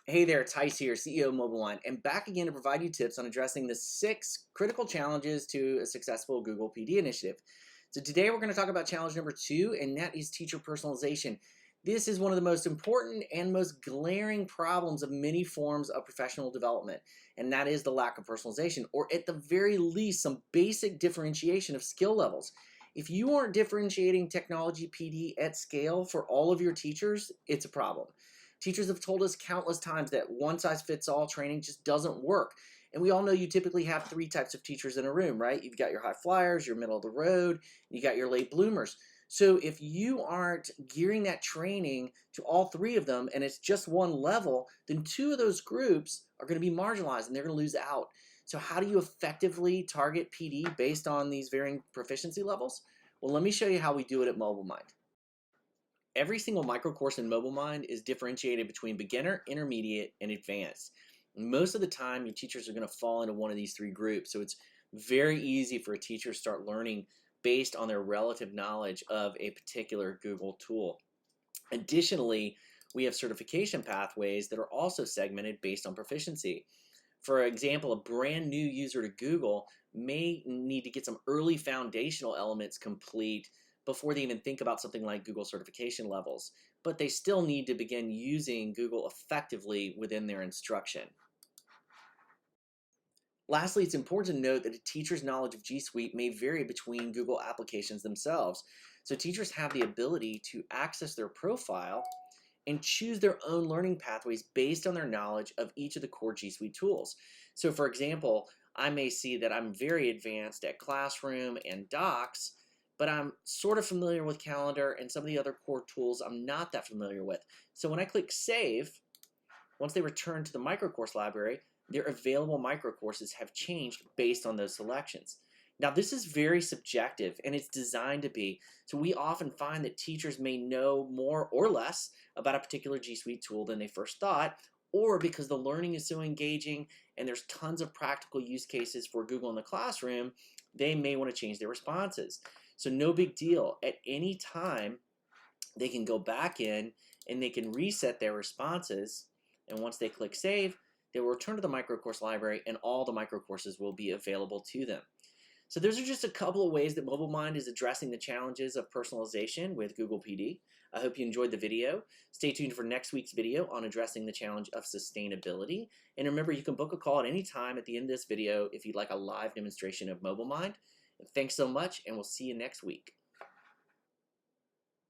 Hey there, Tice here, CEO of MobileWine, and back again to provide you tips on addressing the 6 critical challenges to a successful Google PD initiative. So today we're going to talk about challenge number 2, and that is teacher personalization. This is one of the most important and most glaring problems of many forms of professional development, and that is the lack of personalization, or at the very least, some basic differentiation of skill levels. If you aren't differentiating technology PD at scale for all of your teachers, it's a problem. Teachers have told us countless times that one-size-fits-all training just doesn't work. And we all know you typically have 3 types of teachers in a room, right? You've got your high flyers, your middle of the road, you got your late bloomers. So if you aren't gearing that training to all 3 of them and it's just one level, then 2 of those groups are going to be marginalized and they're going to lose out. So how do you effectively target PD based on these varying proficiency levels? Well, let me show you how we do it at MobileMind. Every single micro course in MobileMind is differentiated between beginner, intermediate, and advanced. Most of the time, your teachers are going to fall into one of these 3 groups. So it's very easy for a teacher to start learning based on their relative knowledge of a particular Google tool. Additionally, we have certification pathways that are also segmented based on proficiency. For example, a brand new user to Google may need to get some early foundational elements complete before they even think about something like Google certification levels, but they still need to begin using Google effectively within their instruction. Lastly, it's important to note that a teacher's knowledge of G Suite may vary between Google applications themselves. So teachers have the ability to access their profile and choose their own learning pathways based on their knowledge of each of the core G Suite tools. So for example, I may see that I'm very advanced at Classroom and Docs, but I'm sort of familiar with Calendar and some of the other core tools I'm not that familiar with. So when I click Save, once they return to the microcourse library, their available microcourses have changed based on those selections. Now, this is very subjective and it's designed to be. So we often find that teachers may know more or less about a particular G Suite tool than they first thought, or because the learning is so engaging and there's tons of practical use cases for Google in the classroom, they may want to change their responses. So no big deal. At any time, they can go back in and they can reset their responses. And once they click Save, they will return to the microcourse library and all the microcourses will be available to them. So those are just a couple of ways that MobileMind is addressing the challenges of personalization with Google PD. I hope you enjoyed the video. Stay tuned for next week's video on addressing the challenge of sustainability. And remember, you can book a call at any time at the end of this video if you'd like a live demonstration of MobileMind. Thanks so much, and we'll see you next week.